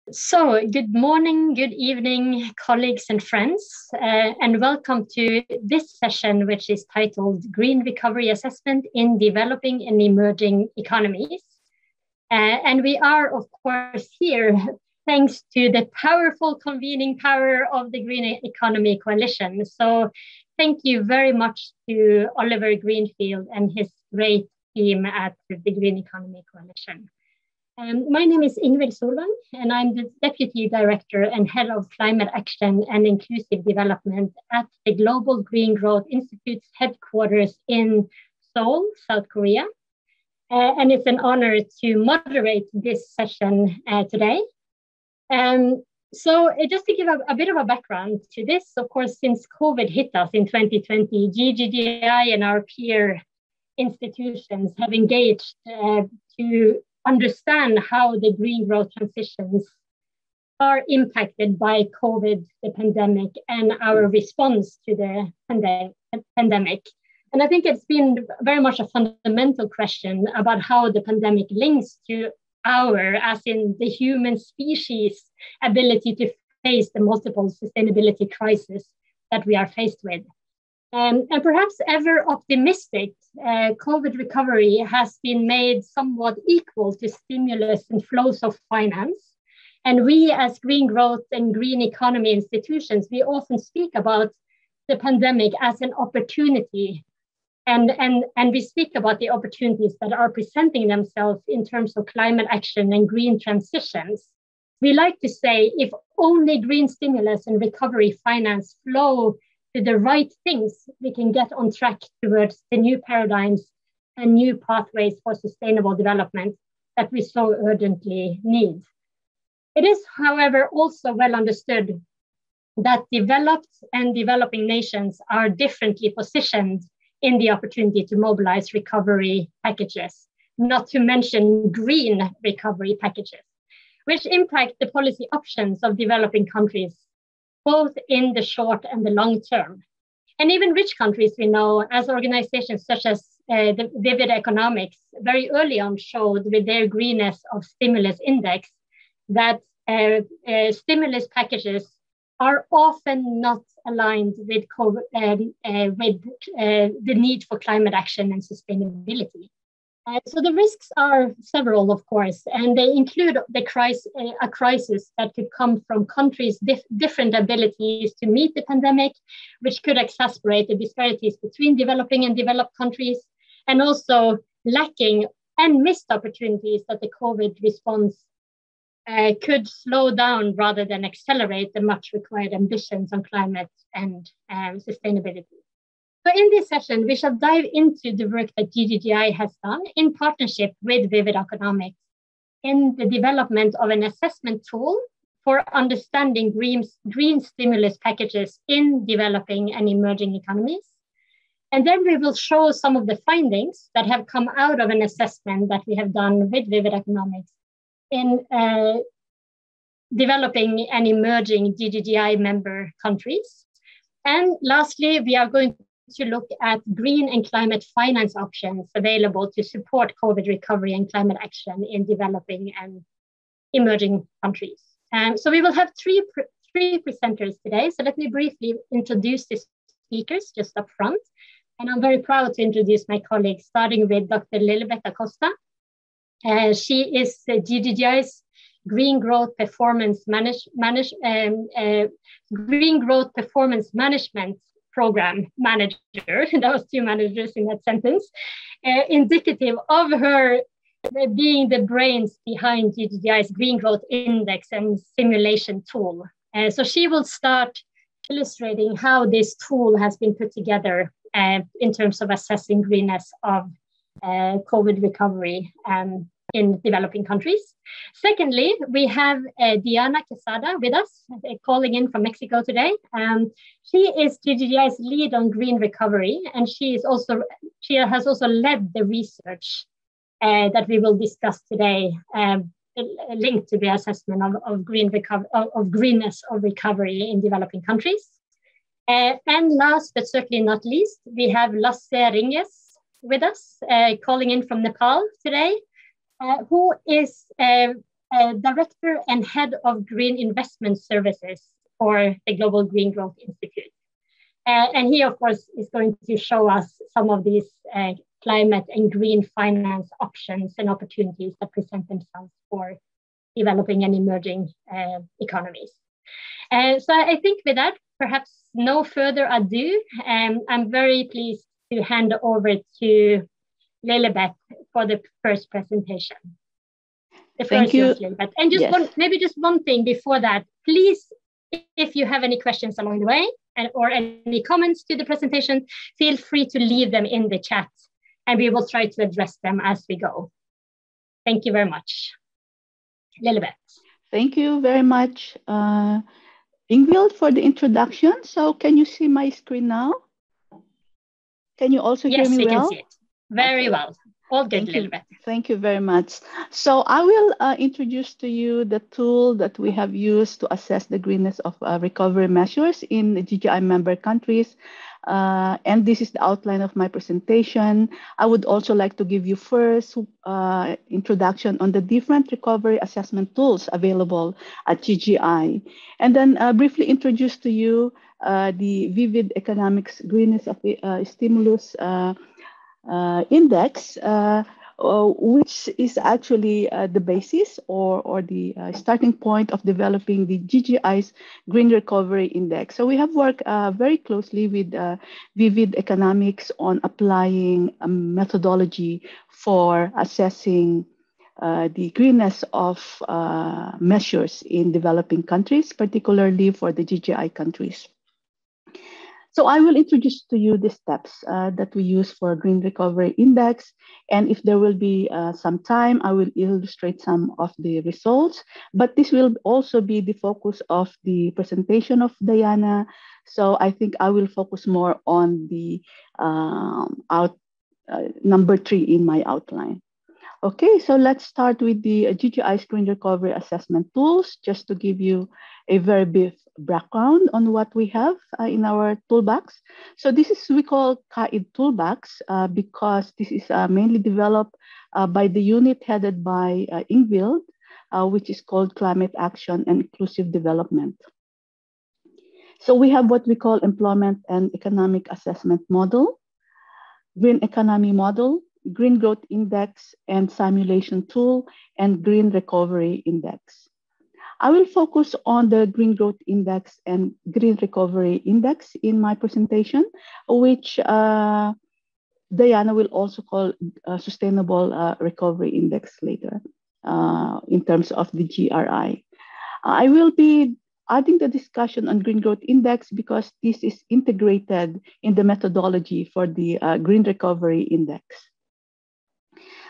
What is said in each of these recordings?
So, good morning, good evening, colleagues and friends, and welcome to this session, which is titled Green Recovery Assessment in Developing and Emerging Economies. And we are, of course, here thanks to the powerful convening power of the Green Economy Coalition. So, thank you very much to Oliver Greenfield and his great team at the Green Economy Coalition. My name is Ingrid Solvang, and I'm the Deputy Director and Head of Climate Action and Inclusive Development at the Global Green Growth Institute's headquarters in Seoul, South Korea. And it's an honor to moderate this session today. So just to give a bit of a background to this, of course, since COVID hit us in 2020, GGGI and our peer institutions have engaged to understand how the green growth transitions are impacted by COVID, the pandemic, and our response to the pandemic. And I think it's been very much a fundamental question about how the pandemic links to our, as in the human species, ability to face the multiple sustainability crises that we are faced with. And perhaps ever optimistic, COVID recovery has been made somewhat equal to stimulus and flows of finance. And we as green growth and green economy institutions, we often speak about the pandemic as an opportunity. And we speak about the opportunities that are presenting themselves in terms of climate action and green transitions. We like to say, if only green stimulus and recovery finance flow to the right things, we can get on track towards the new paradigms and new pathways for sustainable development that we so urgently need. It is, however, also well understood that developed and developing nations are differently positioned in the opportunity to mobilize recovery packages, not to mention green recovery packages, which impact the policy options of developing countries both in the short and the long term. And even rich countries, we know, as organizations such as the Vivid Economics very early on showed with their greenness of stimulus index, that stimulus packages are often not aligned with the need for climate action and sustainability. So the risks are several, of course, and they include a crisis that could come from countries' different abilities to meet the pandemic, which could exacerbate the disparities between developing and developed countries, and also lacking and missed opportunities that the COVID response could slow down rather than accelerate the much required ambitions on climate and sustainability. So in this session, we shall dive into the work that GGGI has done in partnership with Vivid Economics in the development of an assessment tool for understanding green stimulus packages in developing and emerging economies. And then we will show some of the findings that have come out of an assessment that we have done with Vivid Economics in developing and emerging GGGI member countries. And lastly, we are going to look at green and climate finance options available to support COVID recovery and climate action in developing and emerging countries. So we will have three presenters today. So let me briefly introduce the speakers just up front. And I'm very proud to introduce my colleagues, starting with Dr. Lilibet Acosta. She is GGGI's Green Growth Performance Management Program Manager. That was two managers in that sentence, indicative of her being the brains behind GGGI's Green Growth Index and simulation tool. So she will start illustrating how this tool has been put together in terms of assessing greenness of COVID recovery in developing countries. Secondly, we have Diana Quesada with us, calling in from Mexico today. She is GGGI's lead on green recovery, and she has also led the research that we will discuss today, linked to the assessment of greenness of recovery in developing countries. And last but certainly not least, we have Lasse Ringes with us, calling in from Nepal today. Who is Director and Head of Green Investment Services for the Global Green Growth Institute. And he, of course, is going to show us some of these climate and green finance options and opportunities that present themselves for developing and emerging economies. So I think with that, perhaps no further ado, I'm very pleased to hand over to Lilibet for the first presentation. Thank you. Lilibet. And just maybe just one thing before that, please, if you have any questions along the way or any comments to the presentation, feel free to leave them in the chat and we will try to address them as we go. Thank you very much. Lilibet. Thank you very much, Ingvild, for the introduction. So can you see my screen now? Can you also hear me well? Yes, we can see it. Very well. All good, Lilibet. Thank you very much. So I will introduce to you the tool that we have used to assess the greenness of recovery measures in the GGI member countries. And this is the outline of my presentation. I would also like to give you first introduction on the different recovery assessment tools available at GGI. And then briefly introduce to you the Vivid Economics Greenness of Stimulus Index, which is actually the basis or the starting point of developing the GGI's Green Recovery Index. So we have worked very closely with Vivid Economics on applying a methodology for assessing the greenness of measures in developing countries, particularly for the GGI countries. So I will introduce to you the steps that we use for Green Recovery Index. And if there will be some time, I will illustrate some of the results. But this will also be the focus of the presentation of Diana. So I think I will focus more on the number 3 in my outline. Okay, so let's start with the GGI Green Recovery Assessment Tools, just to give you a very brief background on what we have in our toolbox. So this is we call CAID Toolbox because this is mainly developed by the unit headed by Ingvild, which is called Climate Action and Inclusive Development. So we have what we call Employment and Economic Assessment Model, Green Economy Model, Green Growth Index and Simulation Tool, and Green Recovery Index. I will focus on the Green Growth Index and Green Recovery Index in my presentation, which Diana will also call Sustainable Recovery Index later in terms of the GRI. I will be adding the discussion on Green Growth Index because this is integrated in the methodology for the Green Recovery Index.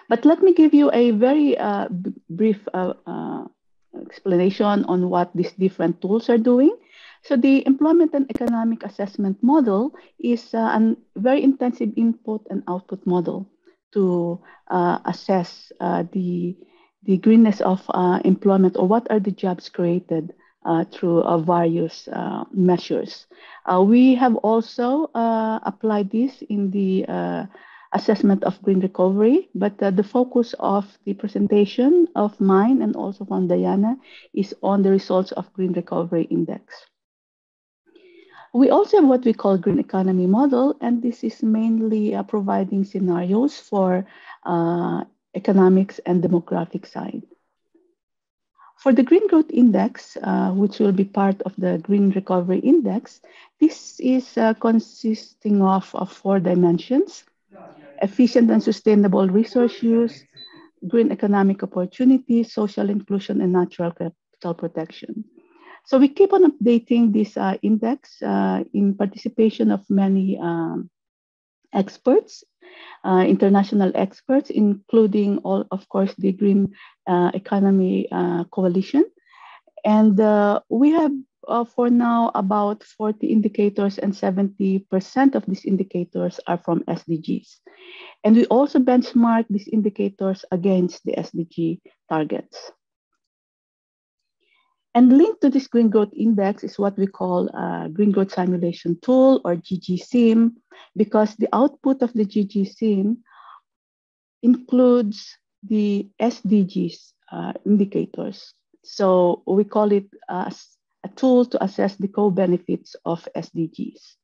But let me give you a very brief explanation on what these different tools are doing. So the Employment and Economic Assessment Model is a very intensive input and output model to assess the greenness of employment, or what are the jobs created through various measures. We have also applied this in the assessment of green recovery, but the focus of the presentation of mine and also from Diana is on the results of Green Recovery Index. We also have what we call Green Economy Model, and this is mainly providing scenarios for economics and demographic side. For the Green Growth Index, which will be part of the Green Recovery Index, this is consisting of 4 dimensions: efficient and sustainable resource use, green economic opportunity, social inclusion, and natural capital protection. So we keep on updating this index in participation of many experts, international experts, including all, of course, the Green Economy Coalition. And we have for now about 40 indicators, and 70% of these indicators are from SDGs. And we also benchmark these indicators against the SDG targets. And linked to this Green Growth Index is what we call Green Growth Simulation Tool, or GGSIM, because the output of the GGSIM includes the SDGs indicators. So we call it a tool to assess the co-benefits of SDGs.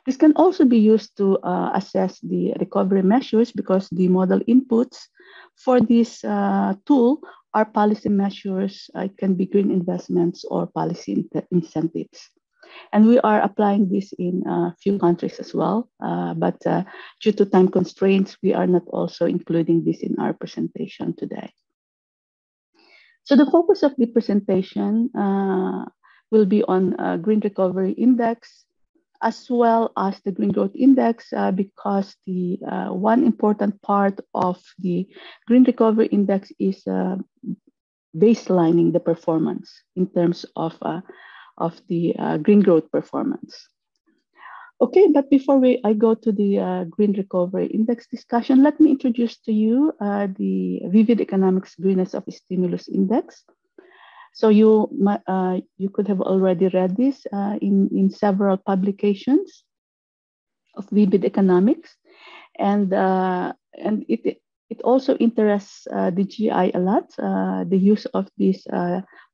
This can also be used to assess the recovery measures because the model inputs for this tool are policy measures. It can be green investments or policy incentives. And we are applying this in a few countries as well. But due to time constraints, we are not also including this in our presentation today. So the focus of the presentation will be on Green Recovery Index, as well as the Green Growth Index, because the one important part of the Green Recovery Index is baselining the performance in terms of the green growth performance. Okay, but before I go to the Green Recovery Index discussion, let me introduce to you the Vivid Economics Greenness of Stimulus Index. So you could have already read this in several publications of Vivid Economics, and it also interests the GI a lot. The use of this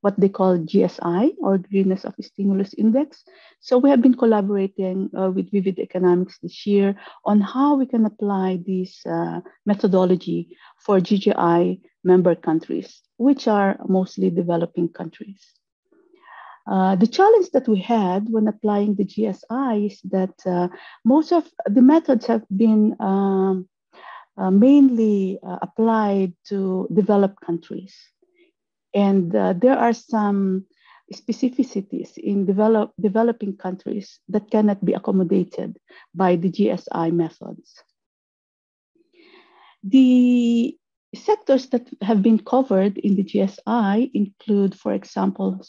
what they call GSI, or Greenness of Stimulus Index. So we have been collaborating with Vivid Economics this year on how we can apply this methodology for GGI member countries, which are mostly developing countries. The challenge that we had when applying the GSI is that most of the methods have been mainly applied to developed countries. And there are some specificities in developing countries that cannot be accommodated by the GSI methods. The sectors that have been covered in the GSI include, for example,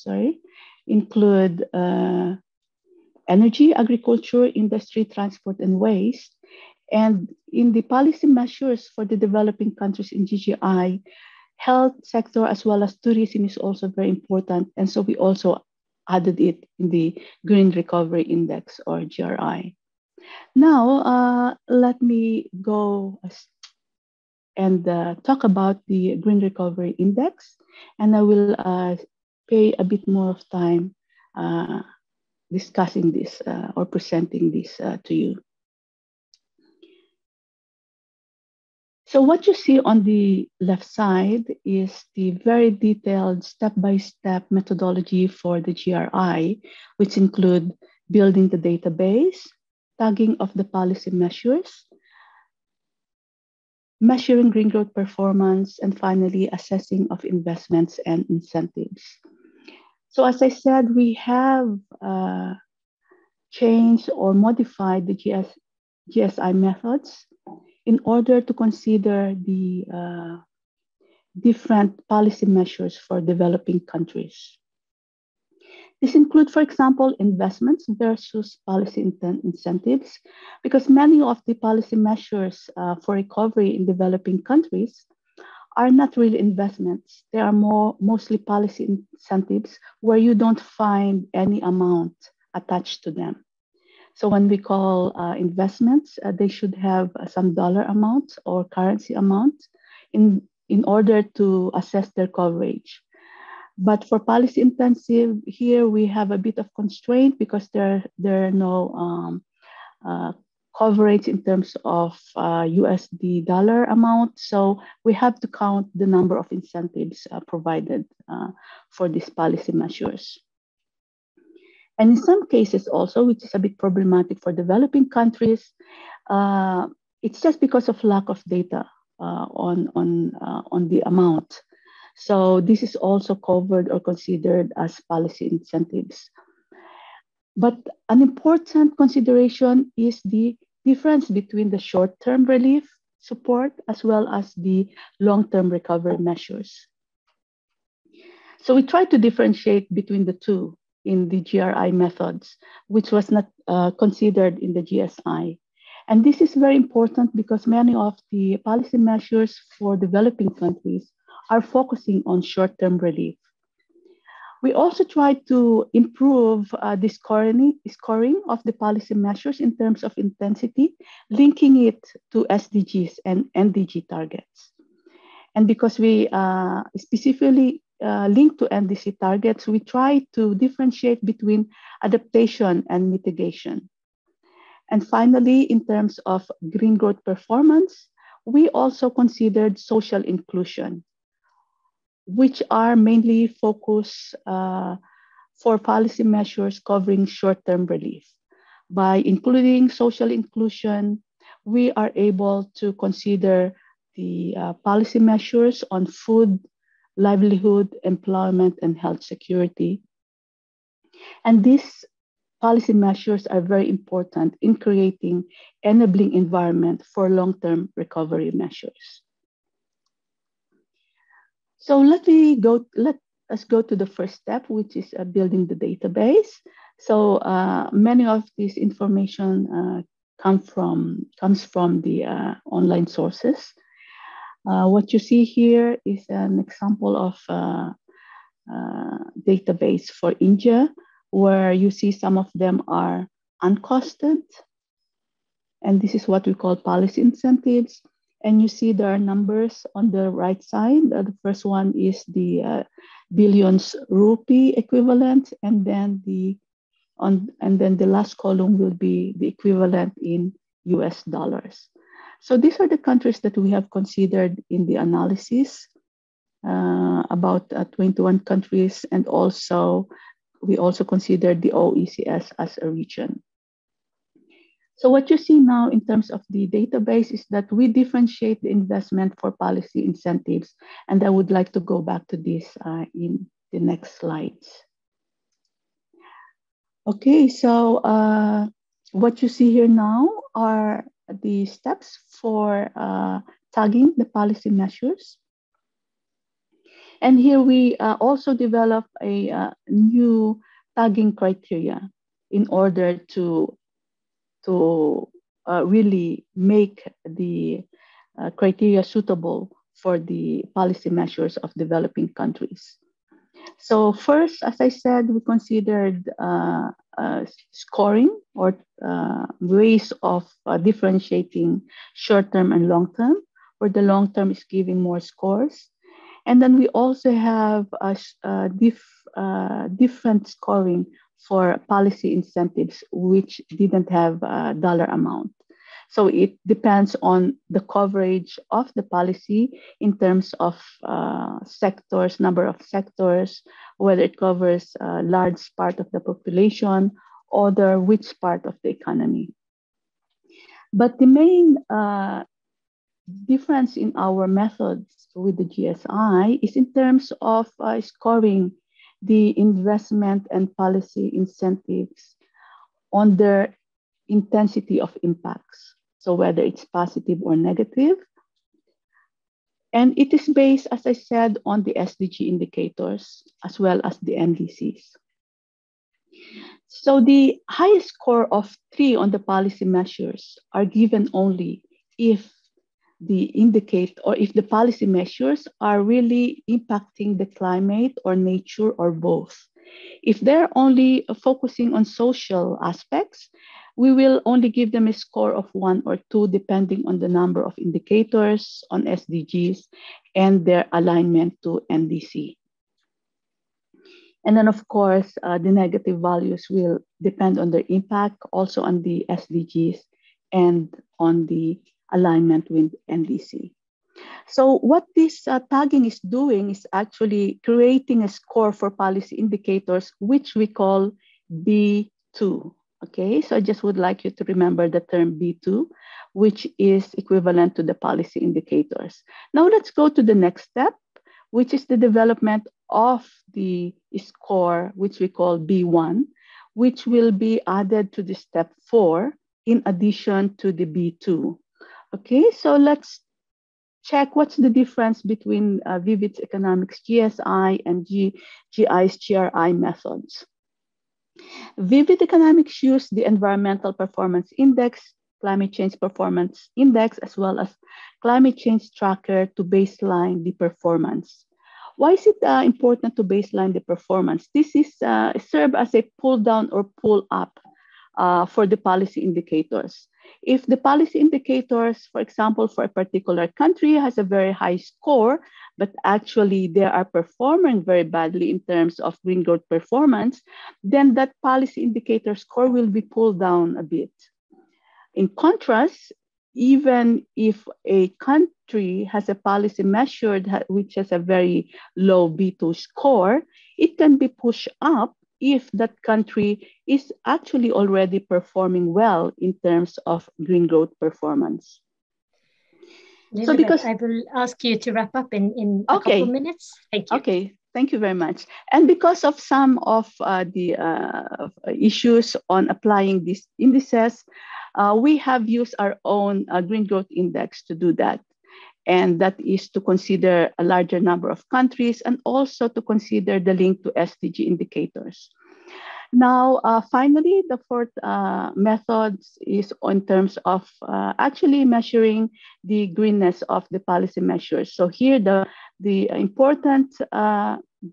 energy, agriculture, industry, transport, and waste. And in the policy measures for the developing countries in GGI, health sector as well as tourism is also very important. And so we also added it in the Green Recovery Index, or GRI. Now, let me go and talk about the Green Recovery Index. And I will pay a bit more of time discussing this or presenting this to you. So what you see on the left side is the very detailed step-by-step methodology for the GRI, which include building the database, tagging of the policy measures, measuring green growth performance, and finally assessing of investments and incentives. So as I said, we have changed or modified the GSI methods in order to consider the different policy measures for developing countries. This include, for example, investments versus policy incentives, because many of the policy measures for recovery in developing countries are not really investments. They are mostly policy incentives where you don't find any amount attached to them. So when we call investments, they should have some dollar amount or currency amount in order to assess their coverage. But for policy intensive, here we have a bit of constraint because there are no coverage in terms of USD dollar amount. So we have to count the number of incentives provided for these policy measures. And in some cases also, which is a bit problematic for developing countries, it's just because of lack of data on the amount. So this is also covered or considered as policy incentives. But an important consideration is the difference between the short-term relief support as well as the long-term recovery measures. So we try to differentiate between the two in the GRI methods, which was not considered in the GSI. And this is very important because many of the policy measures for developing countries are focusing on short-term relief. We also try to improve the scoring of the policy measures in terms of intensity, linking it to SDGs and NDG targets. And because we specifically linked to NDC targets, we try to differentiate between adaptation and mitigation. And finally, in terms of green growth performance, we also considered social inclusion, which are mainly focused for policy measures covering short-term relief. By including social inclusion, we are able to consider the policy measures on food, livelihood, employment, and health security. And these policy measures are very important in creating enabling environment for long-term recovery measures. So let us go to the first step, which is building the database. So many of this information comes from the online sources. What you see here is an example of database for India, where you see some of them are uncosted. And this is what we call policy incentives. And you see there are numbers on the right side. The first one is the billions rupee equivalent, and then the last column will be the equivalent in US dollars. So these are the countries that we have considered in the analysis, about 21 countries, and we also considered the OECS as a region. So what you see now in terms of the database is that we differentiate the investment for policy incentives. And I would like to go back to this in the next slides. Okay, so what you see here now are the steps for tagging the policy measures. And here we also develop a new tagging criteria in order to really make the criteria suitable for the policy measures of developing countries. So first, as I said, we considered scoring or ways of differentiating short-term and long-term, where the long-term is giving more scores. And then we also have different scoring for policy incentives, which didn't have a dollar amount. So it depends on the coverage of the policy in terms of sectors, number of sectors, whether it covers a large part of the population or which part of the economy. But the main difference in our methods with the GSI is in terms of scoring the investment and policy incentives on their intensity of impacts. So whether it's positive or negative. And it is based, as I said, on the SDG indicators as well as the NDCs. So the highest score of 3 on the policy measures are given only if if the policy measures are really impacting the climate or nature or both. If they're only focusing on social aspects, we will only give them a score of 1 or 2, depending on the number of indicators on SDGs and their alignment to NDC. And then, of course, the negative values will depend on their impact, also on the SDGs and on the alignment with NDC. So what this tagging is doing is actually creating a score for policy indicators, which we call B2. Okay, so I just would like you to remember the term B2, which is equivalent to the policy indicators. Now let's go to the next step, which is the development of the score, which we call B1, which will be added to the step 4 in addition to the B2. Okay, so let's check what's the difference between Vivid's economics GSI and GI's GRI methods. Vivid economics use the Environmental Performance Index, Climate Change Performance Index, as well as Climate Change Tracker to baseline the performance. Why is it important to baseline the performance? This is serve as a pull down or pull up for the policy indicators. If the policy indicators, for example, for a particular country has a very high score, but actually they are performing very badly in terms of green growth performance, then that policy indicator score will be pulled down a bit. In contrast, even if a country has a policy measured which has a very low B2 score, it can be pushed up if that country is actually already performing well in terms of green growth performance. So because I will ask you to wrap up in a couple of minutes. Thank you. Okay, thank you very much. And because of some of the issues on applying these indices, we have used our own Green Growth Index to do that. And that is to consider a larger number of countries and also to consider the link to SDG indicators. Now, finally, the fourth method is in terms of actually measuring the greenness of the policy measures. So here, the important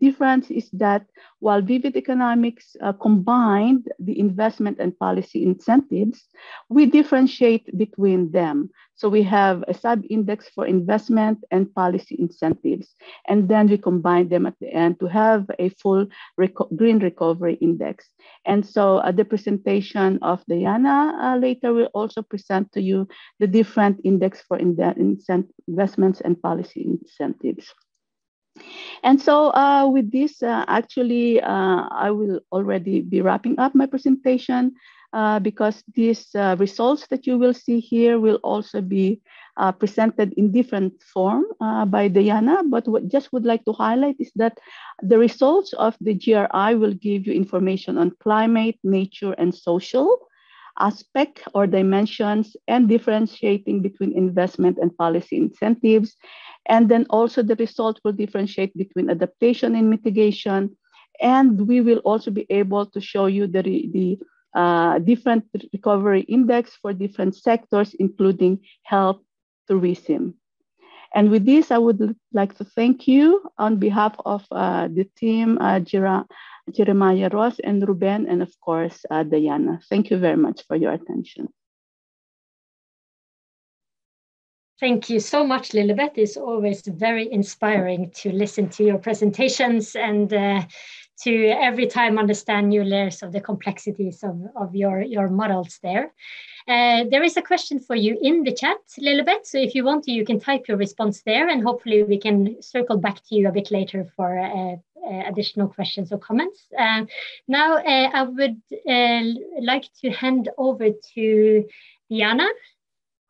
difference is that while Vivid Economics combined the investment and policy incentives, we differentiate between them. So we have a sub-index for investment and policy incentives, and then we combine them at the end to have a full green recovery index. And so the presentation of Diana later will also present to you the different index for investments and policy incentives. And so with this, actually, I will already be wrapping up my presentation because these results that you will see here will also be presented in different form by Diana. But what just would like to highlight is that the results of the GRI will give you information on climate, nature, and social aspect or dimensions and differentiating between investment and policy incentives. And then also the result will differentiate between adaptation and mitigation. And we will also be able to show you the different recovery index for different sectors, including health, tourism. And with this, I would like to thank you on behalf of the team, Jeremiah Ross and Ruben, and of course, Diana. Thank you very much for your attention. Thank you so much, Lilibet. It's always very inspiring to listen to your presentations and to every time understand new layers of the complexities of your models there. There is a question for you in the chat, Lilibet. So if you want to, you can type your response there and hopefully we can circle back to you a bit later for additional questions or comments. Now I would like to hand over to Diana,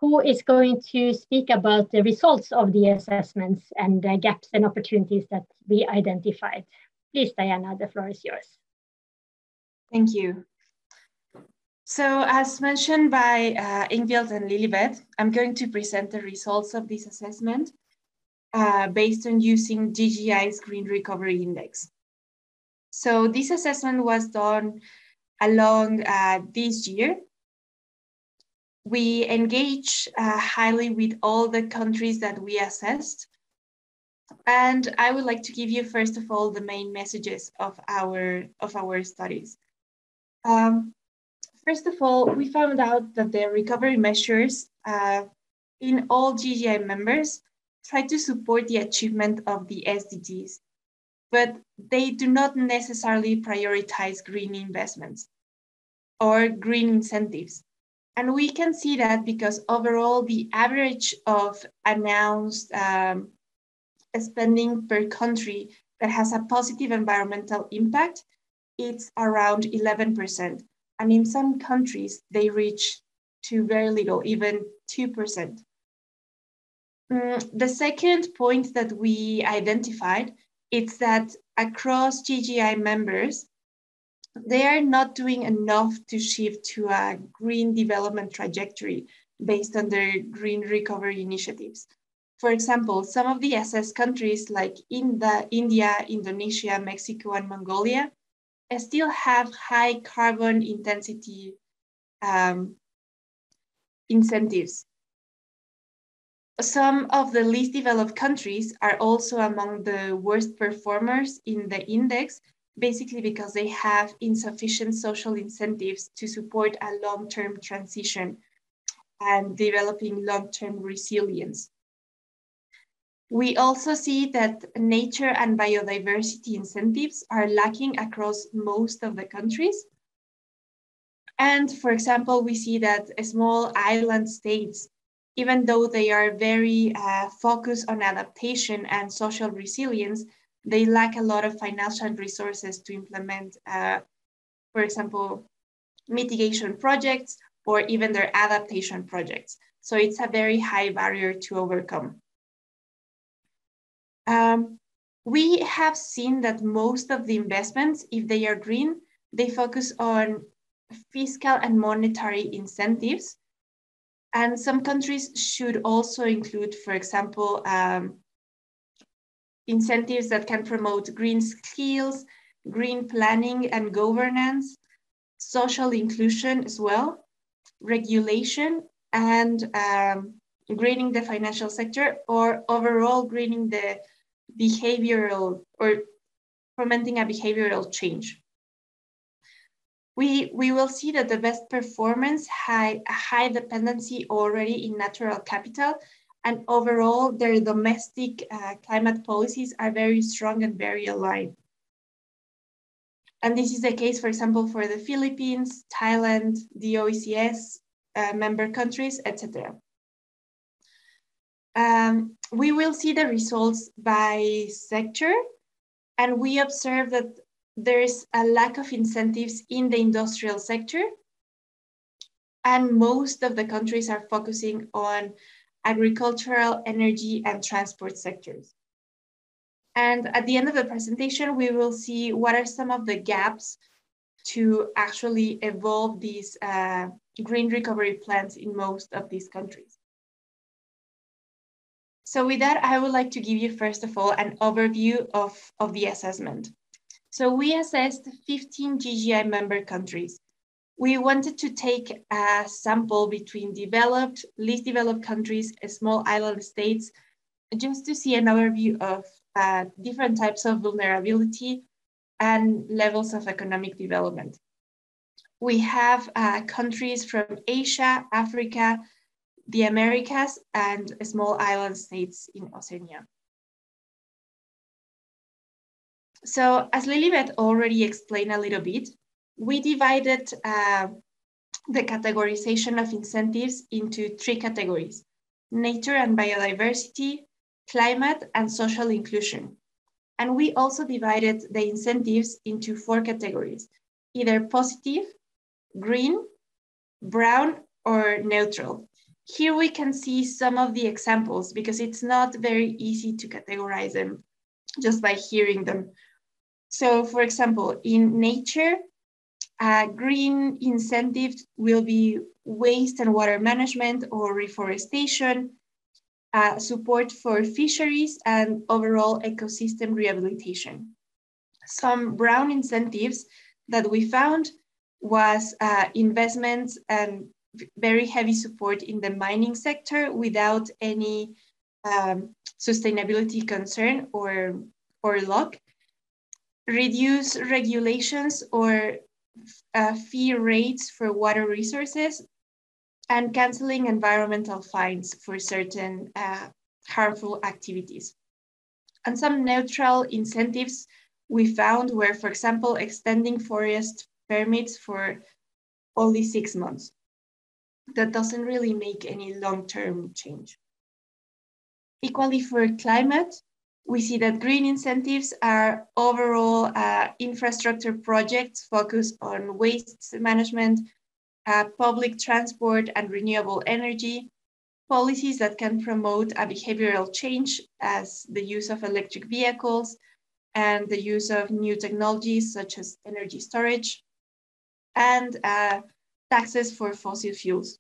who is going to speak about the results of the assessments and the gaps and opportunities that we identified. Please, Diana, the floor is yours. Thank you. So as mentioned by Ingvild and Lilibet, I'm going to present the results of this assessment based on using GGI's Green Recovery Index. So this assessment was done along this year. We engaged highly with all the countries that we assessed. And I would like to give you, first of all, the main messages of our studies. First of all, we found out that the recovery measures in all GGI members try to support the achievement of the SDGs, but they do not necessarily prioritize green investments or green incentives. And we can see that because overall the average of announced spending per country that has a positive environmental impact, it's around 11%. And in some countries, they reach to very little, even 2%. The second point that we identified is that across GGI members, they are not doing enough to shift to a green development trajectory based on their green recovery initiatives. For example, some of the assessed countries like India, Indonesia, Mexico, and Mongolia still have high carbon intensity incentives. Some of the least developed countries are also among the worst performers in the index, basically because they have insufficient social incentives to support a long-term transition. and developing long-term resilience. We also see that nature and biodiversity incentives are lacking across most of the countries. And for example, we see that small island states, even though they are very focused on adaptation and social resilience, they lack a lot of financial resources to implement, for example, mitigation projects or even their adaptation projects. So it's a very high barrier to overcome. We have seen that most of the investments, if they are green, they focus on fiscal and monetary incentives. And some countries should also include, for example, incentives that can promote green skills, green planning and governance, social inclusion as well, regulation, and greening the financial sector, or overall greening the behavioral or fomenting a behavioral change. We will see that the best performance had a high dependency already in natural capital, and overall their domestic climate policies are very strong and very aligned. And this is the case, for example, for the Philippines, Thailand, the OECS member countries, etc. We will see the results by sector, and we observe that there's a lack of incentives in the industrial sector, and most of the countries are focusing on agricultural, energy, and transport sectors. And at the end of the presentation, we will see what are some of the gaps to actually evolve these green recovery plans in most of these countries. So with that, I would like to give you, first of all, an overview of the assessment. So we assessed 15 GGI member countries. We wanted to take a sample between developed, least developed countries, small island states, just to see an overview of different types of vulnerability and levels of economic development. We have countries from Asia, Africa, the Americas, and small island states in Oceania. So as Lilibet already explained a little bit, we divided the categorization of incentives into 3 categories: nature and biodiversity, climate, and social inclusion. And we also divided the incentives into 4 categories: either positive, green, brown, or neutral. Here we can see some of the examples because it's not very easy to categorize them just by hearing them. So for example, in nature, green incentives will be waste and water management or reforestation, support for fisheries, and overall ecosystem rehabilitation. Some brown incentives that we found was investments and very heavy support in the mining sector without any sustainability concern or lock, reduce regulations or fee rates for water resources, and canceling environmental fines for certain harmful activities. And some neutral incentives we found were, for example, extending forest permits for only 6 months. That doesn't really make any long-term change. Equally for climate, we see that green incentives are overall infrastructure projects focused on waste management, public transport and renewable energy, policies that can promote a behavioral change as the use of electric vehicles and the use of new technologies such as energy storage, and taxes for fossil fuels.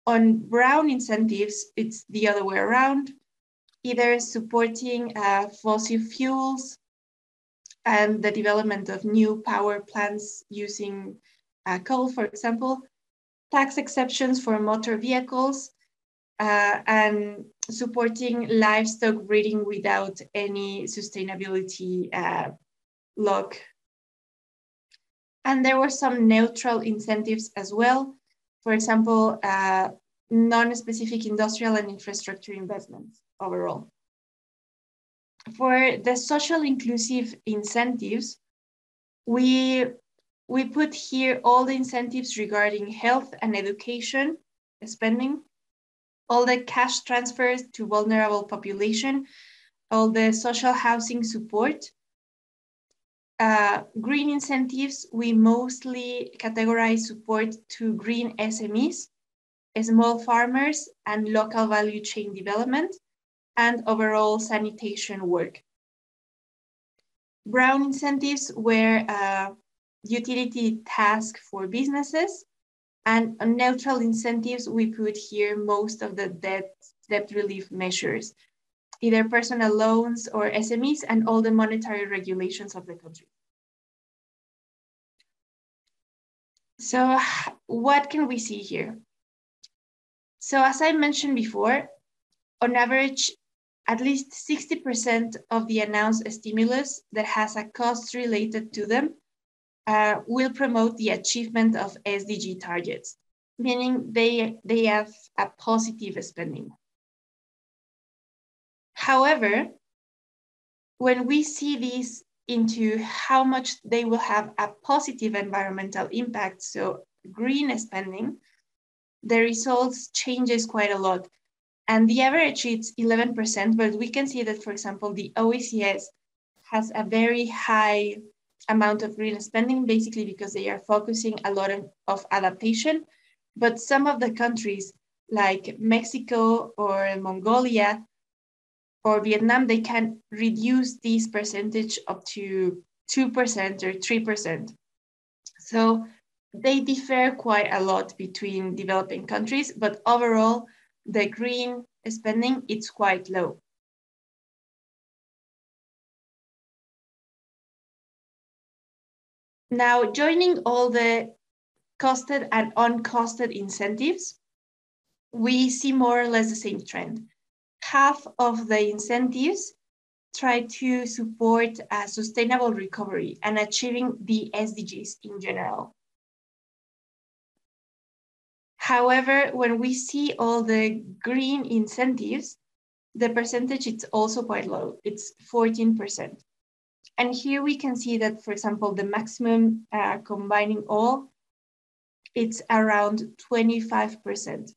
On brown incentives, it's the other way around, either supporting fossil fuels and the development of new power plants using coal, for example, tax exceptions for motor vehicles, and supporting livestock breeding without any sustainability lock. And there were some neutral incentives as well, For example, non-specific industrial and infrastructure investments overall. For the social inclusive incentives, we put here all the incentives regarding health and education spending, all the cash transfers to vulnerable population, all the social housing support. Green incentives, we mostly categorize support to green SMEs, small farmers, and local value chain development, and overall sanitation work. Brown incentives were a utility task for businesses, and on neutral incentives, we put here most of the debt relief measures, either personal loans or SMEs, and all the monetary regulations of the country. So what can we see here? So as I mentioned before, on average, at least 60% of the announced stimulus that has a cost related to them will promote the achievement of SDG targets, meaning they have a positive spending. However, when we see these into how much they will have a positive environmental impact, so green spending, the results changes quite a lot. And the average is 11%, but we can see that, for example, the OECD has a very high amount of green spending, basically because they are focusing a lot of adaptation. But some of the countries like Mexico or Mongolia or Vietnam, they can reduce this percentage up to 2% or 3%. So they differ quite a lot between developing countries, but overall, the green spending, it's quite low. Now, joining all the costed and uncosted incentives, we see more or less the same trend. Half of the incentives try to support a sustainable recovery and achieving the SDGs in general. However, when we see all the green incentives, the percentage is also quite low. It's 14%. And here we can see that, for example, the maximum combining all, it's around 25%.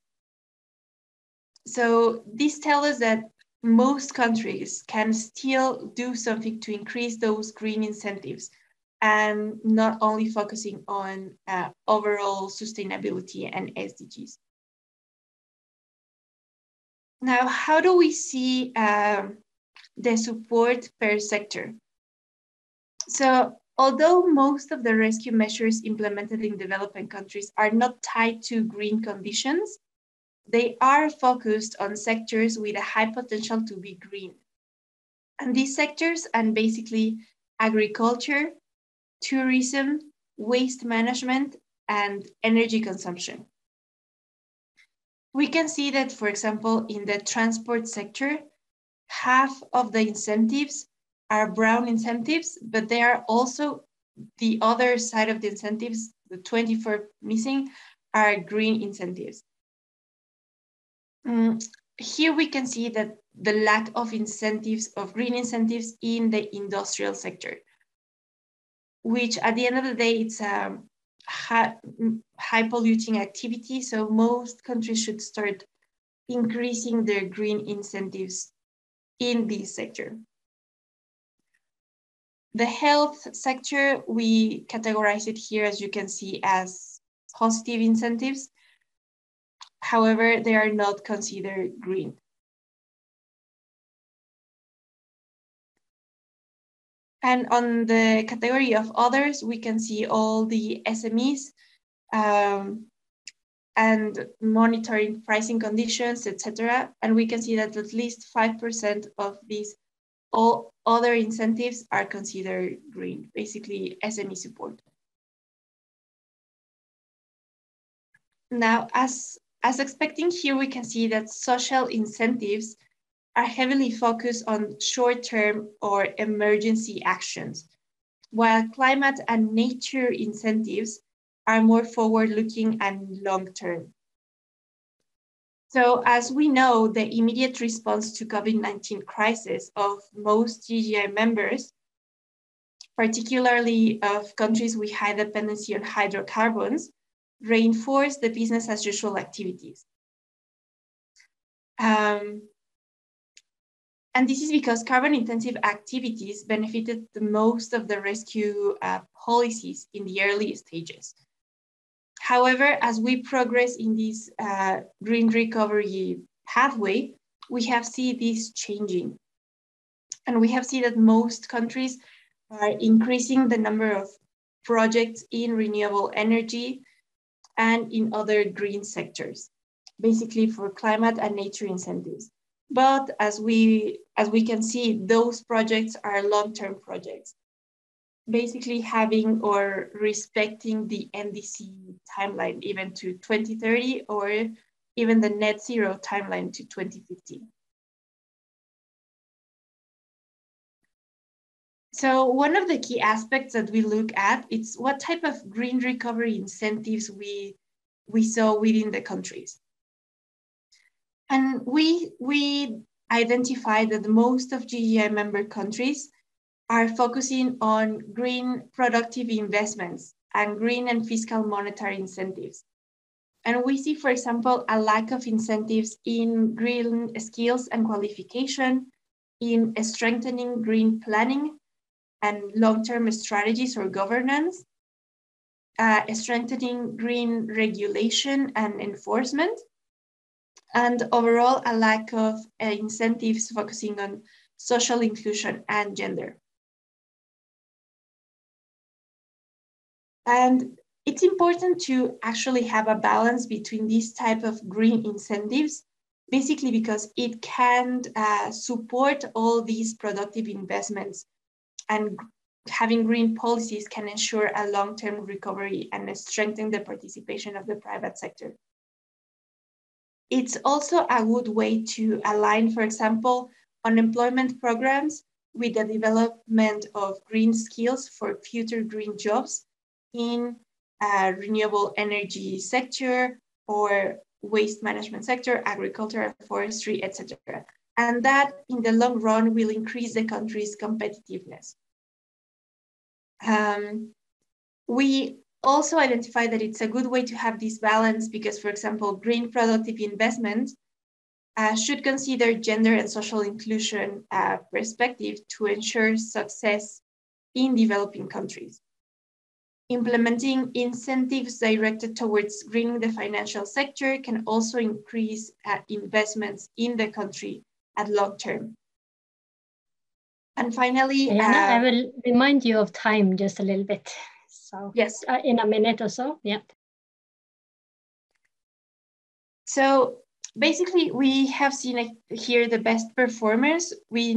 So this tells us that most countries can still do something to increase those green incentives and not only focusing on overall sustainability and SDGs. Now, how do we see the support per sector? So although most of the rescue measures implemented in developing countries are not tied to green conditions, they are focused on sectors with a high potential to be green. And these sectors are basically agriculture, tourism, waste management, and energy consumption. We can see that, for example, in the transport sector, half of the incentives are brown incentives, but they are also the other side of the incentives, the 24 missing, are green incentives. Here we can see that the lack of incentives, of green incentives in the industrial sector, which at the end of the day, it's a high polluting activity. So most countries should start increasing their green incentives in this sector. The health sector, we categorize it here, as you can see, as positive incentives. However, they are not considered green. And on the category of others, we can see all the SMEs and monitoring pricing conditions, etc. And we can see that at least 5% of these all other incentives are considered green, basically SME support. Now, as expecting here, we can see that social incentives are heavily focused on short-term or emergency actions, while climate and nature incentives are more forward-looking and long-term. So as we know, the immediate response to COVID-19 crisis of most GGI members, particularly of countries with high dependency on hydrocarbons, reinforce the business as usual activities. And this is because carbon intensive activities benefited the most of the rescue policies in the early stages. However, as we progress in this green recovery pathway, we have seen this changing. And we have seen that most countries are increasing the number of projects in renewable energy and in other green sectors, basically for climate and nature incentives. But as we can see, those projects are long-term projects, basically having or respecting the NDC timeline even to 2030 or even the net zero timeline to 2050. So one of the key aspects that we look at is what type of green recovery incentives we saw within the countries. And we identified that most of GGI member countries are focusing on green productive investments and green and fiscal monetary incentives. And we see, for example, a lack of incentives in green skills and qualification, in strengthening green planning and long-term strategies or governance, strengthening green regulation and enforcement, and overall a lack of incentives focusing on social inclusion and gender. And it's important to actually have a balance between these type of green incentives, basically because it can support all these productive investments, and having green policies can ensure a long-term recovery and strengthen the participation of the private sector. It's also a good way to align, for example, unemployment programs with the development of green skills for future green jobs in renewable energy sector or waste management sector, agriculture, forestry, etc. And that in the long run will increase the country's competitiveness. We also identify that it's a good way to have this balance because, for example, green productive investment should consider gender and social inclusion perspective to ensure success in developing countries. Implementing incentives directed towards greening the financial sector can also increase investments in the country at long term. And finally, I will remind you of time just a little bit. So yes, in a minute or so, yeah. So basically, we have seen here the best performers. We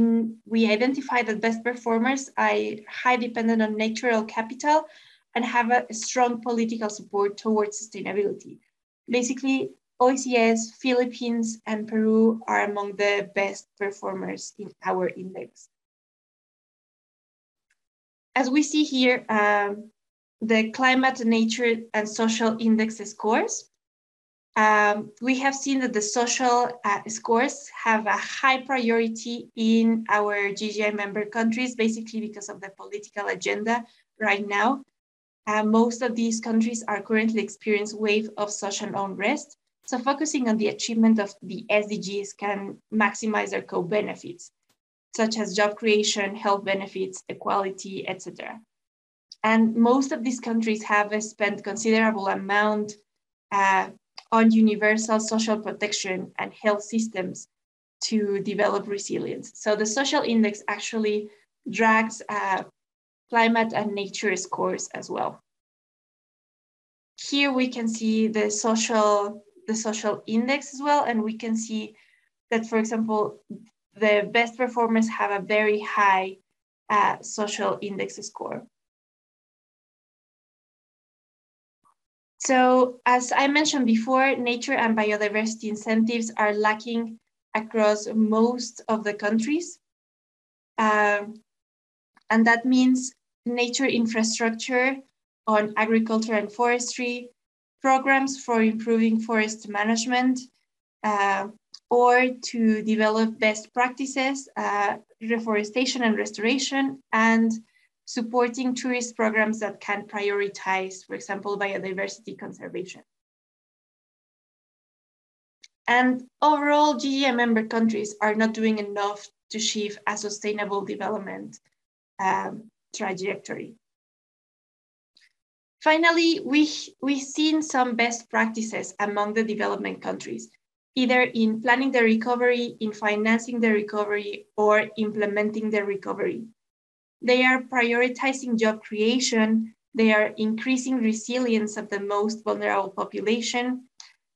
identify that best performers are high dependent on natural capital and have a strong political support towards sustainability. Basically, OECS, Philippines, and Peru are among the best performers in our index. As we see here, the climate, nature, and social index scores, we have seen that the social scores have a high priority in our GGI member countries, basically because of the political agenda right now. Most of these countries are currently experiencing a wave of social unrest. So focusing on the achievement of the SDGs can maximize their co-benefits, such as job creation, health benefits, equality, etc. And most of these countries have spent considerable amount on universal social protection and health systems to develop resilience. So the social index actually drags climate and nature scores as well. Here we can see the social index as well, and we can see that, for example, the best performers have a very high social index score. So as I mentioned before, nature and biodiversity incentives are lacking across most of the countries. And that means nature infrastructure on agriculture and forestry, programs for improving forest management, or to develop best practices, reforestation and restoration, and supporting tourist programs that can prioritize, for example, biodiversity conservation. And overall, GGI member countries are not doing enough to achieve a sustainable development trajectory. Finally, we've seen some best practices among the development countries, either in planning the recovery, in financing the recovery, or implementing the recovery. They are prioritizing job creation, they are increasing resilience of the most vulnerable population,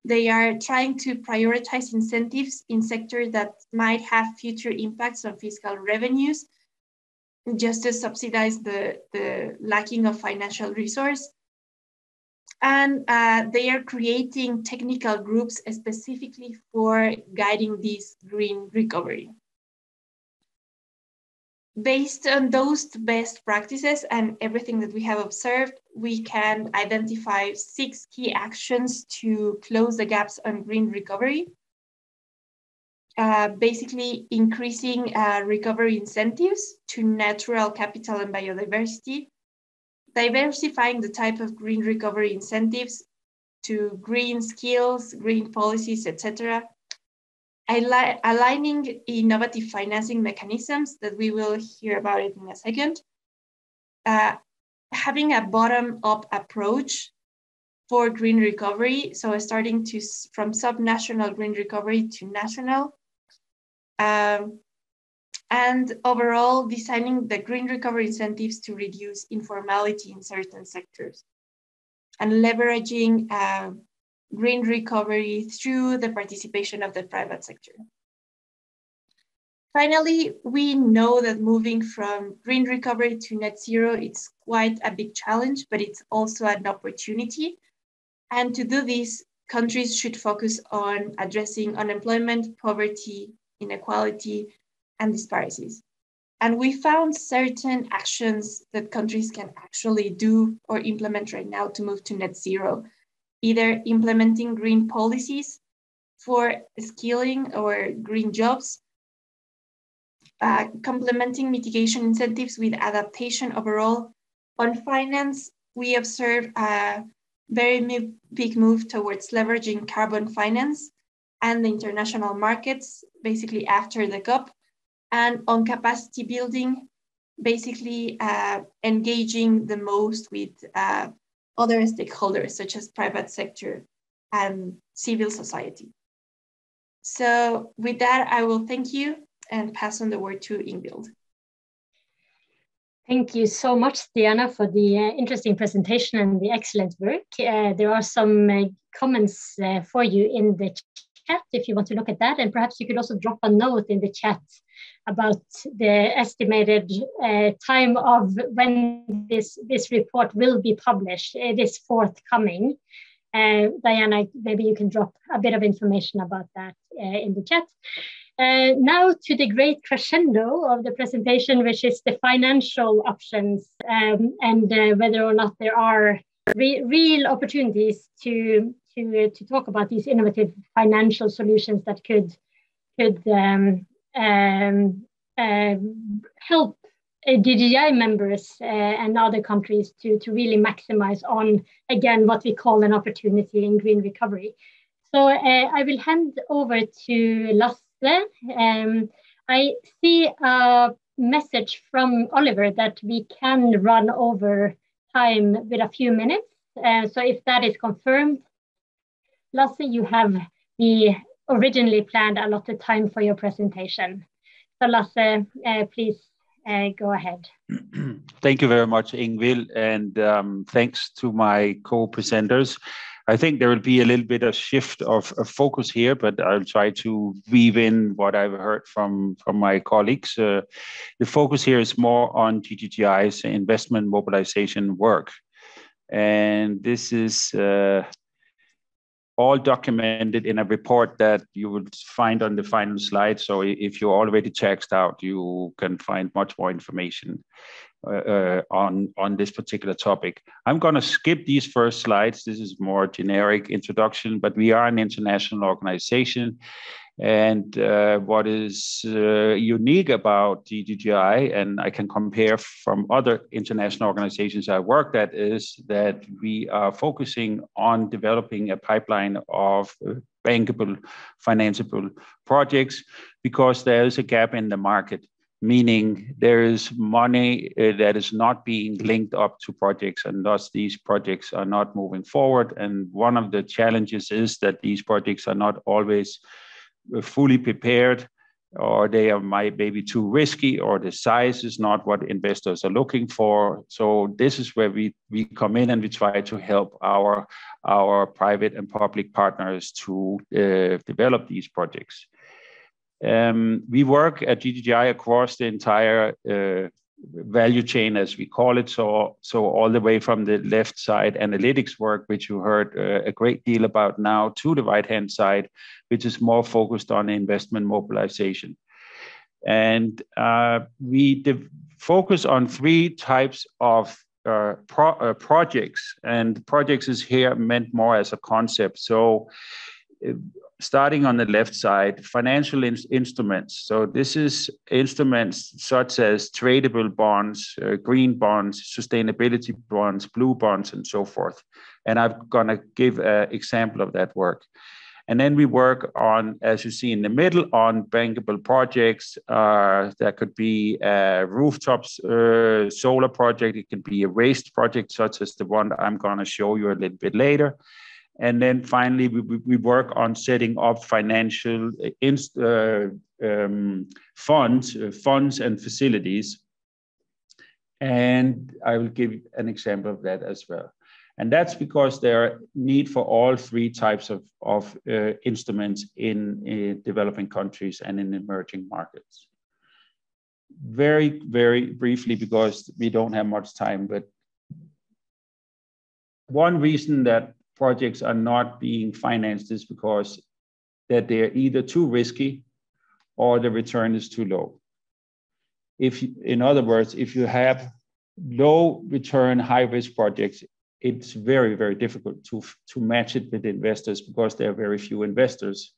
they are trying to prioritize incentives in sectors that might have future impacts on fiscal revenues, just to subsidize the lacking of financial resource. And they are creating technical groups specifically for guiding this green recovery. Based on those best practices and everything that we have observed, we can identify 6 key actions to close the gaps on green recovery. Basically increasing recovery incentives to natural capital and biodiversity, diversifying the type of green recovery incentives to green skills, green policies, etc. Aligning innovative financing mechanisms that we will hear about it in a second. Having a bottom-up approach for green recovery, so starting from subnational green recovery to national. And overall, designing the green recovery incentives to reduce informality in certain sectors, and leveraging green recovery through the participation of the private sector. Finally, we know that moving from green recovery to net zero, it's quite a big challenge, but it's also an opportunity. And to do this, countries should focus on addressing unemployment, poverty, inequality, and disparities. And we found certain actions that countries can actually do or implement right now to move to net zero, either implementing green policies for skilling or green jobs, complementing mitigation incentives with adaptation overall. On finance, we observe a very big move towards leveraging carbon finance and the international markets, basically after the COP. And on capacity building, basically engaging the most with other stakeholders, such as private sector and civil society. So with that, I will thank you and pass on the word to Ingvild. Thank you so much, Diana, for the interesting presentation and the excellent work. There are some comments for you in the chat if you want to look at that, and perhaps you could also drop a note in the chat about the estimated time of when this report will be published. It is forthcoming. Diana, maybe you can drop a bit of information about that in the chat. Now to the great crescendo of the presentation, which is the financial options and whether or not there are real opportunities to talk about these innovative financial solutions that could help GGI members and other countries to really maximize on, again, what we call an opportunity in green recovery. So I will hand over to Lasse. I see a message from Oliver that we can run over time with a few minutes. So if that is confirmed, Lasse, you have the originally planned allotted time for your presentation. So Lasse, please go ahead. Thank you very much, Ingvild, and thanks to my co-presenters. I think there will be a little bit of shift of focus here, but I'll try to weave in what I've heard from my colleagues. The focus here is more on GGI's investment mobilization work. And this is all documented in a report that you would find on the final slide. So if you're already checked out, you can find much more information on this particular topic. I'm going to skip these first slides. This is more generic introduction, but we are an international organization. And what is unique about GGGI, and I can compare from other international organizations I worked at, is that we are focusing on developing a pipeline of bankable, financeable projects, because there is a gap in the market, meaning there is money that is not being linked up to projects, and thus these projects are not moving forward. And one of the challenges is that these projects are not always fully prepared, or they are maybe too risky, or the size is not what investors are looking for. So this is where we come in, and we try to help our private and public partners to develop these projects. We work at GGGI across the entire value chain, as we call it. So all the way from the left side, analytics work, which you heard a great deal about now, to the right-hand side, which is more focused on investment mobilization. And we focus on three types of projects, and projects is here meant more as a concept. So starting on the left side, financial instruments. So this is instruments such as tradable bonds, green bonds, sustainability bonds, blue bonds, and so forth. And I'm going to give an example of that work. And then we work on, as you see in the middle, on bankable projects. That could be a rooftop solar project. It could be a waste project, such as the one I'm going to show you a little bit later. And then finally, we work on setting up financial funds and facilities. And I will give an example of that as well. And that's because there are need for all three types of instruments in developing countries and in emerging markets. Very, very briefly, because we don't have much time, but one reason that projects are not being financed is because that they're either too risky or the return is too low. In other words, if you have low return, high risk projects, it's very, very difficult to match it with investors, because there are very few investors,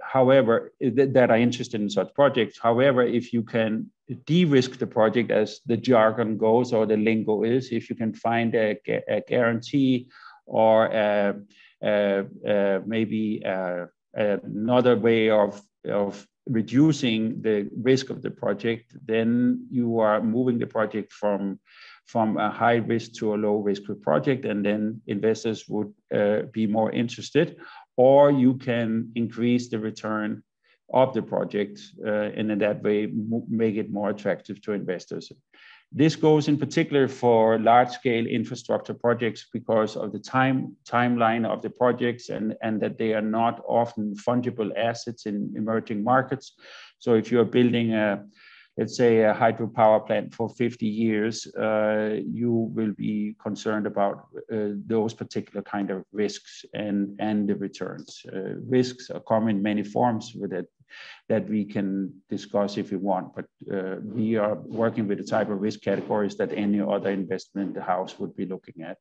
however, that are interested in such projects. However, if you can de-risk the project, as the jargon goes, or the lingo is, if you can find a guarantee, or maybe another way of reducing the risk of the project, then you are moving the project from a high risk to a low risk project, and then investors would be more interested. Or you can increase the return of the project, and in that way make it more attractive to investors. This goes in particular for large-scale infrastructure projects, because of the timeline of the projects, and that they are not often fungible assets in emerging markets. So if you're building let's say a hydropower plant for 50 years, you will be concerned about those particular kind of risks and the returns. Risks come in many forms with it that we can discuss if you want, but we are working with the type of risk categories that any other investment house would be looking at.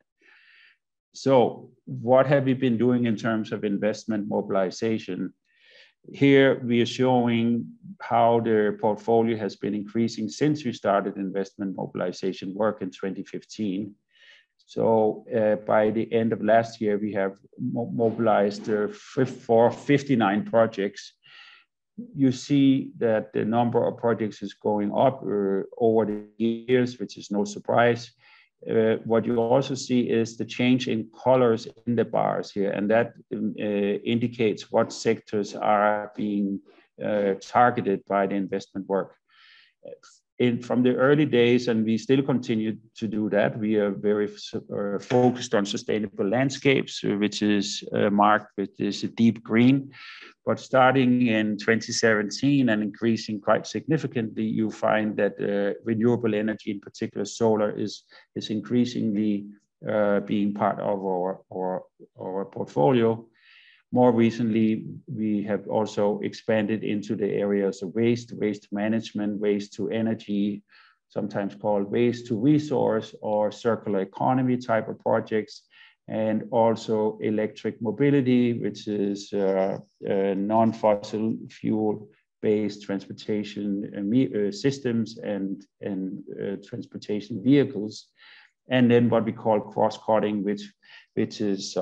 So what have we been doing in terms of investment mobilization? Here we are showing how the portfolio has been increasing since we started investment mobilization work in 2015. So by the end of last year, we have mobilized for 59 projects. You see that the number of projects is going up over the years, which is no surprise. What you also see is the change in colors in the bars here, and that indicates what sectors are being targeted by the investment work. From the early days, and we still continue to do that, we are very focused on sustainable landscapes, which is marked with this deep green. But starting in 2017 and increasing quite significantly, you find that renewable energy, in particular solar, is increasingly being part of our portfolio. More recently, we have also expanded into the areas of waste management, waste to energy, sometimes called waste to resource or circular economy type of projects, and also electric mobility, which is non-fossil fuel-based transportation systems and transportation vehicles. And then what we call cross-cutting, which is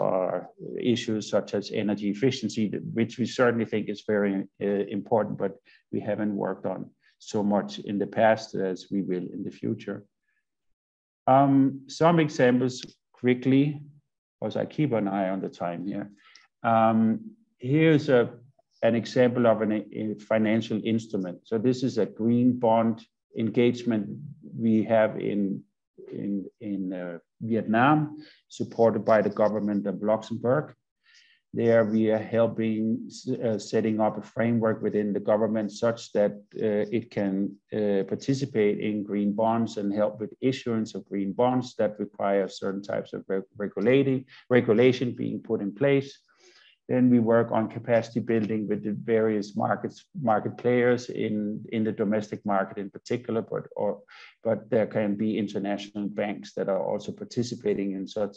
issues such as energy efficiency, which we certainly think is very important, but we haven't worked on so much in the past as we will in the future. Some examples quickly, because I keep an eye on the time here. Here's an example of a financial instrument. So this is a green bond engagement we have in Vietnam, supported by the government of Luxembourg. There we are helping setting up a framework within the government such that it can participate in green bonds and help with issuance of green bonds that require certain types of regulation being put in place. Then we work on capacity building with the various market players in the domestic market in particular, but there can be international banks that are also participating in such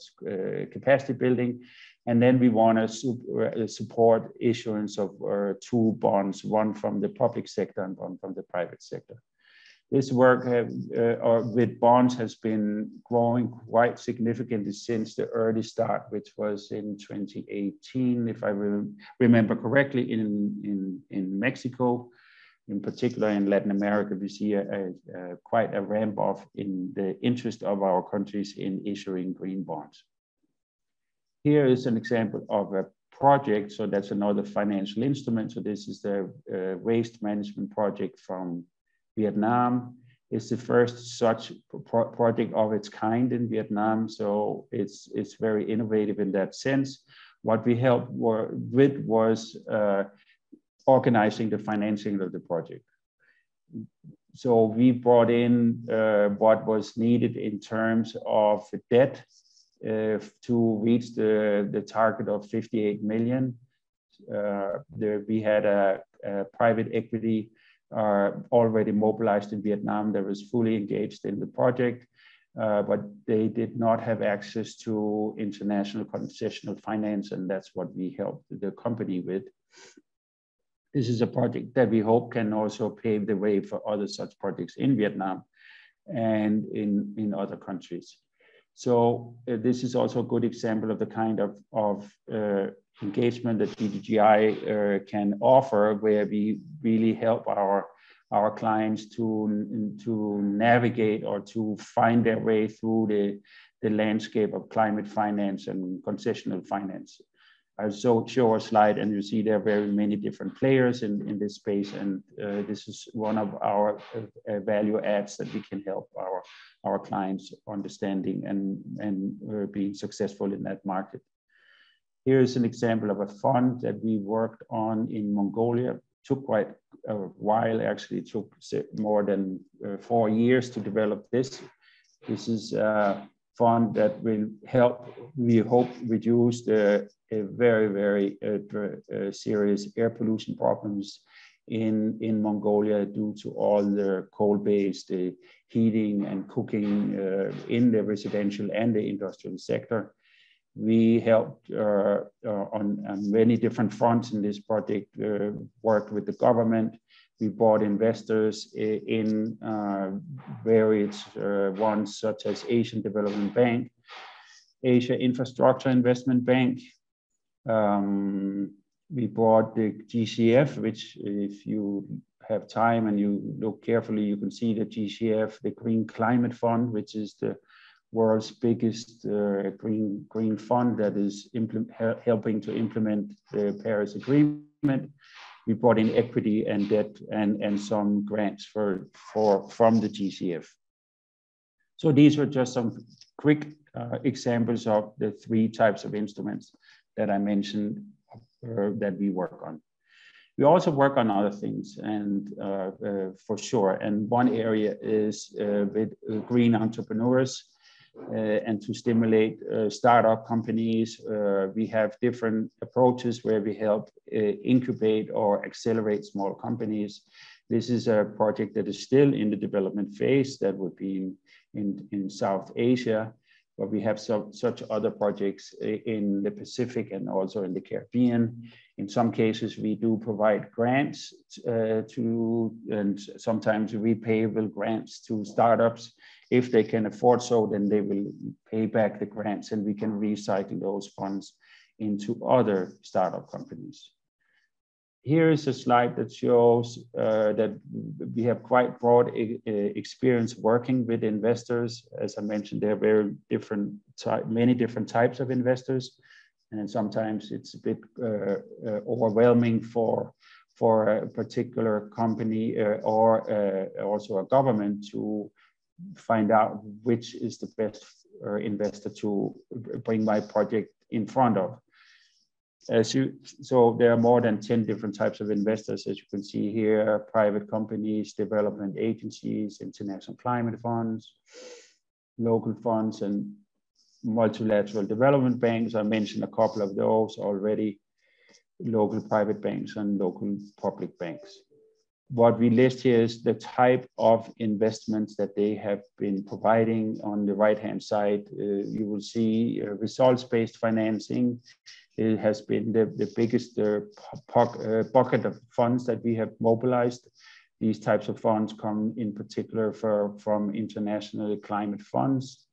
capacity building. And then we want to support issuance of two bonds, one from the public sector and one from the private sector. This work with bonds has been growing quite significantly since the early start, which was in 2018, if I remember correctly, in Mexico. In particular, in Latin America, we see quite a ramp up in the interest of our countries in issuing green bonds. Here is an example of a project. So that's another financial instrument. So this is the waste management project from Vietnam. It's the first such project of its kind in Vietnam. So it's very innovative in that sense. What we helped with was organizing the financing of the project. So we brought in what was needed in terms of debt to reach the target of 58 million. We had a private equity already mobilized in Vietnam that was fully engaged in the project, but they did not have access to international concessional finance, and that's what we helped the company with. This is a project that we hope can also pave the way for other such projects in Vietnam and in other countries. So this is also a good example of the kind of engagement that DGI can offer, where we really help our clients to navigate or to find their way through the landscape of climate finance and concessional finance. I'll show a slide, and you see there are very many different players in this space, and this is one of our value adds that we can help our clients understanding and being successful in that market. Here is an example of a fund that we worked on in Mongolia. It took quite a while, actually. It took more than 4 years to develop this. This is a fund that will help, we hope, reduce the very, very serious air pollution problems in Mongolia due to all the coal-based heating and cooking in the residential and the industrial sector. We helped on many different fronts in this project, worked with the government. We brought investors in various ones such as Asian Development Bank, Asia Infrastructure Investment Bank. We brought the GCF, which if you have time and you look carefully, you can see the GCF, the Green Climate Fund, which is the world's biggest green fund that is helping to implement the Paris Agreement. We brought in equity and debt and some grants from the GCF. So these were just some quick examples of the 3 types of instruments that I mentioned that we work on. We also work on other things, and for sure. And one area is with green entrepreneurs. and to stimulate startup companies. We have different approaches where we help incubate or accelerate small companies. This is a project that is still in the development phase that would be in South Asia, but we have such other projects in the Pacific and also in the Caribbean. In some cases, we do provide grants and sometimes repayable grants to startups. If they can afford so, then they will pay back the grants and we can recycle those funds into other startup companies. Here is a slide that shows that we have quite broad experience working with investors. As I mentioned, there are very many different types of investors. And sometimes it's a bit overwhelming for a particular company or also a government to find out which is the best investor to bring my project in front of. So there are more than 10 different types of investors, as you can see here: private companies, development agencies, international climate funds, local funds, and multilateral development banks. I mentioned a couple of those already: local private banks and local public banks. What we list here is the type of investments that they have been providing. On the right-hand side, you will see results-based financing. It has been the biggest bucket of funds that we have mobilized. These types of funds come in particular from international climate funds.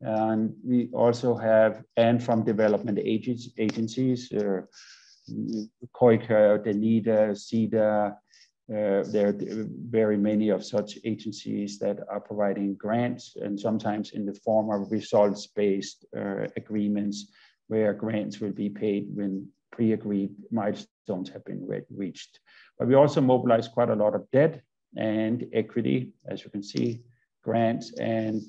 And we also have, and from development agencies, COICA, DENIDA, SIDA. There are very many of such agencies that are providing grants, and sometimes in the form of results-based agreements where grants will be paid when pre-agreed milestones have been reached. But we also mobilize quite a lot of debt and equity, as you can see, grants, and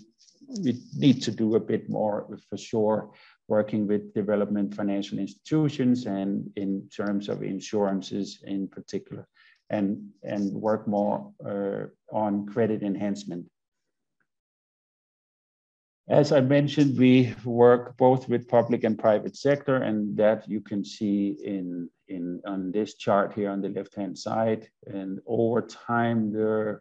we need to do a bit more for sure, working with development financial institutions and in terms of insurances in particular, and work more on credit enhancement. As I mentioned, we work both with public and private sector, and that you can see on this chart here on the left-hand side. And over time, the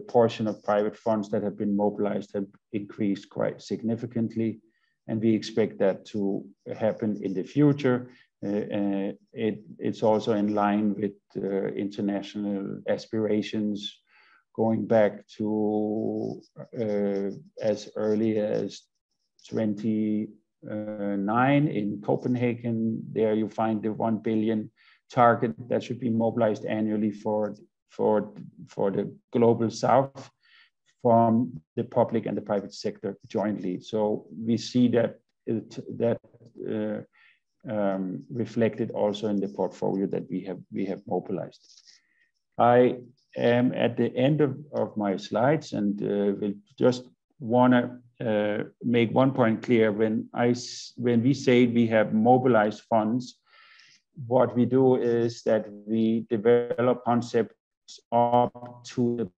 portion of private funds that have been mobilized have increased quite significantly, and we expect that to happen in the future. It's also in line with international aspirations, going back to as early as 2009 in Copenhagen. There you find the 1 billion target that should be mobilized annually for the global south from the public and the private sector jointly. So we see that reflected also in the portfolio that we have mobilized. I am at the end of my slides, and will just want to make one point clear. When we say we have mobilized funds, what we do is that we develop concepts up to the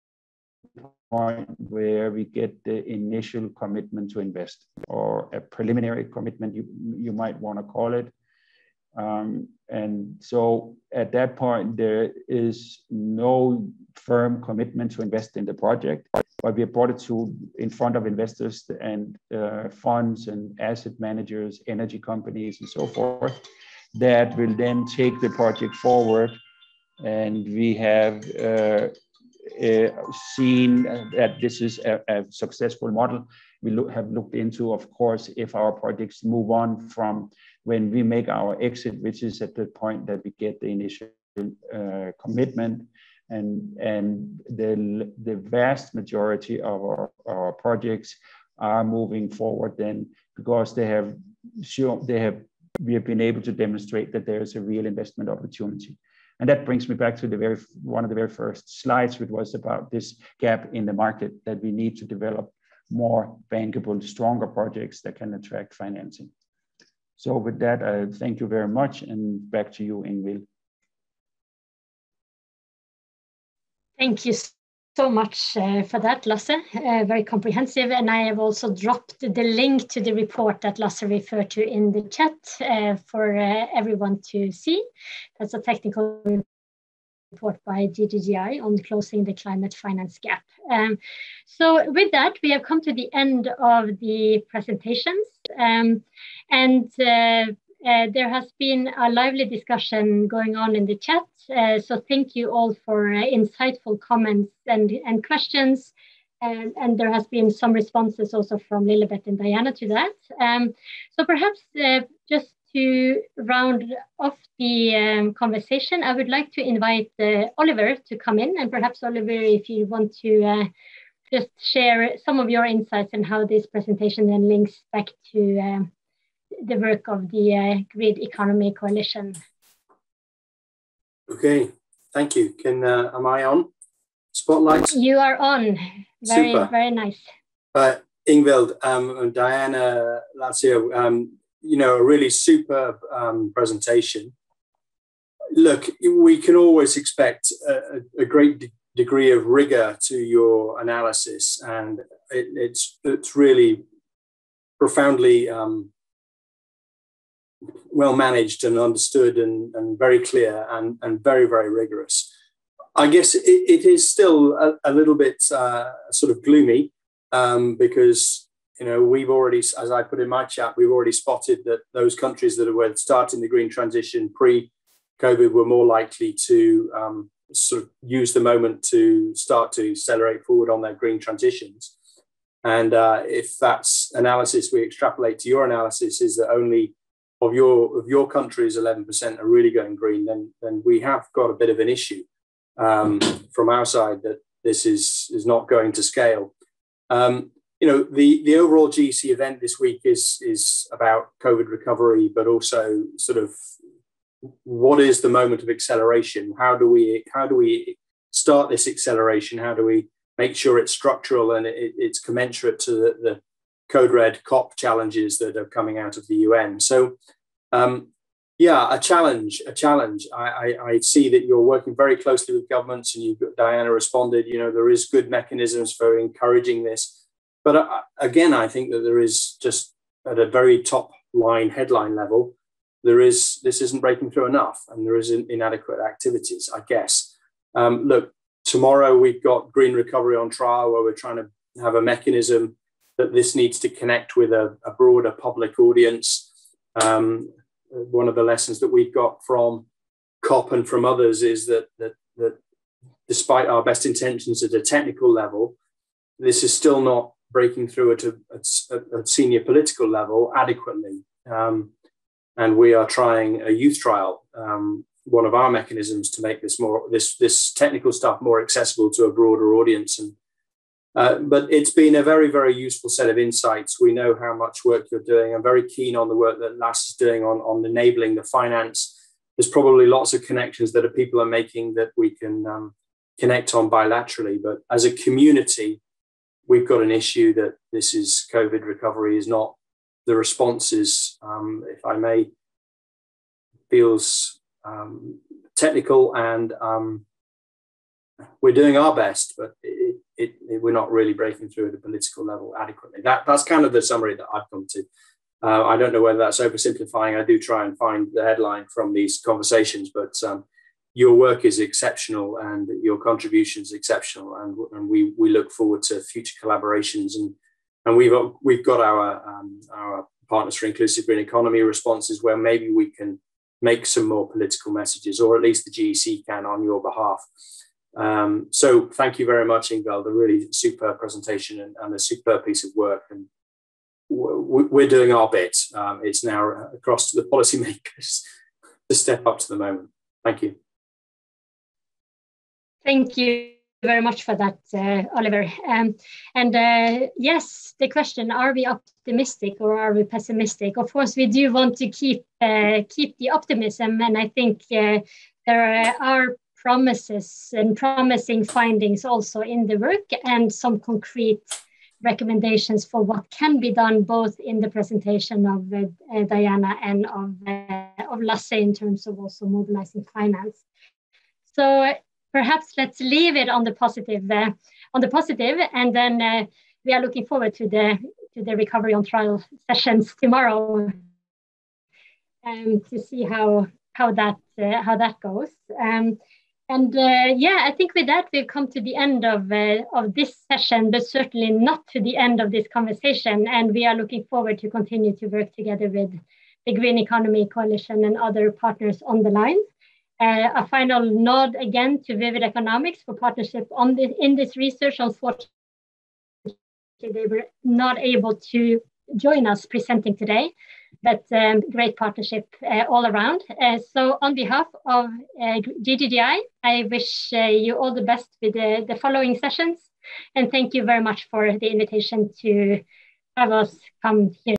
point where we get the initial commitment to invest, or a preliminary commitment, you might want to call it. And so at that point, there is no firm commitment to invest in the project, but we have brought it in front of investors and funds and asset managers, energy companies, and so forth, that will then take the project forward. And we have seen that this is a successful model. We have looked into, of course, if our projects move on from when we make our exit, which is at the point that we get the initial commitment, and the vast majority of our projects are moving forward then, because we have been able to demonstrate that there is a real investment opportunity. And that brings me back to one of the very first slides, which was about this gap in the market, that we need to develop more bankable, stronger projects that can attract financing. So with that, I thank you very much, and back to you, Ingvild. Thank you so much for that, Lasse. Very comprehensive. And I have also dropped the link to the report that Lasse referred to in the chat for everyone to see. That's a technical report by GGGI on closing the climate finance gap. So with that, we have come to the end of the presentations. There has been a lively discussion going on in the chat. So thank you all for insightful comments and questions. And there has been some responses also from Lilibet and Diana to that. So perhaps just to round off the conversation, I would like to invite Oliver to come in. And perhaps, Oliver, if you want to just share some of your insights and how this presentation then links back to the work of the Grid Economy Coalition. Okay, thank you. Am I on? Spotlight? You are on. Super. Very nice. Ingvild and Diana, Lazio, a really superb presentation. Look, we can always expect a great degree of rigor to your analysis, and it's really profoundly well managed and understood and very clear and very, very rigorous. I guess it is still a little bit sort of gloomy because, we've already, as I put in my chat, we've already spotted that those countries that were starting the green transition pre-COVID were more likely to sort of use the moment to start to accelerate forward on their green transitions. And if that's analysis we extrapolate to your analysis is that only of your countries 11% are really going green, then we have got a bit of an issue from our side that this is not going to scale. The overall GEC event this week is about COVID recovery, but also sort of what is the moment of acceleration? How do we start this acceleration? How do we make sure it's structural and it's commensurate to the Code Red COP challenges that are coming out of the UN? So, a challenge. I see that you're working very closely with governments, and Diana responded, there is good mechanisms for encouraging this. But again, I think that there is just at a very top line headline level, this isn't breaking through enough, and there is inadequate activities, I guess. Look, tomorrow we've got Green Recovery on trial, where we're trying to have a mechanism that this needs to connect with a broader public audience. One of the lessons that we've got from COP and from others is that despite our best intentions at a technical level, this is still not breaking through at a senior political level adequately. And we are trying a youth trial, one of our mechanisms to make this technical stuff more accessible to a broader audience. But it's been a very, very useful set of insights. We know how much work you're doing. I'm very keen on the work that Lasse is doing on enabling the finance. There's probably lots of connections that people are making that we can connect on bilaterally. But as a community, we've got an issue that this is COVID recovery is not the responses, if I may, feels technical, and we're doing our best, but we're not really breaking through at the political level adequately. That's kind of the summary that I've come to. I don't know whether that's oversimplifying. I do try and find the headline from these conversations, but your work is exceptional and your contribution is exceptional, and we look forward to future collaborations. And we've got our Partners for Inclusive Green Economy responses where maybe we can make some more political messages, or at least the GEC can on your behalf. So thank you very much, Ingvild. A really superb presentation and a superb piece of work. And we're doing our bit. It's now across to the policymakers to step up to the moment. Thank you. Thank you very much for that, Oliver. Yes, the question, are we optimistic or are we pessimistic? Of course, we do want to keep the optimism, and I think there are promises and promising findings also in the work, and some concrete recommendations for what can be done, both in the presentation of Diana and of Lasse in terms of also mobilizing finance. So perhaps let's leave it on the positive, and then we are looking forward to the Recovery on Trial sessions tomorrow, to see how that goes. I think with that we've come to the end of this session, but certainly not to the end of this conversation. And we are looking forward to continue to work together with the Green Economy Coalition and other partners on the line. A final nod again to Vivid Economics for partnership in this research. Unfortunately, they were not able to join us presenting today, but great partnership all around. So on behalf of GGGI, I wish you all the best with the following sessions. And thank you very much for the invitation to have us come here.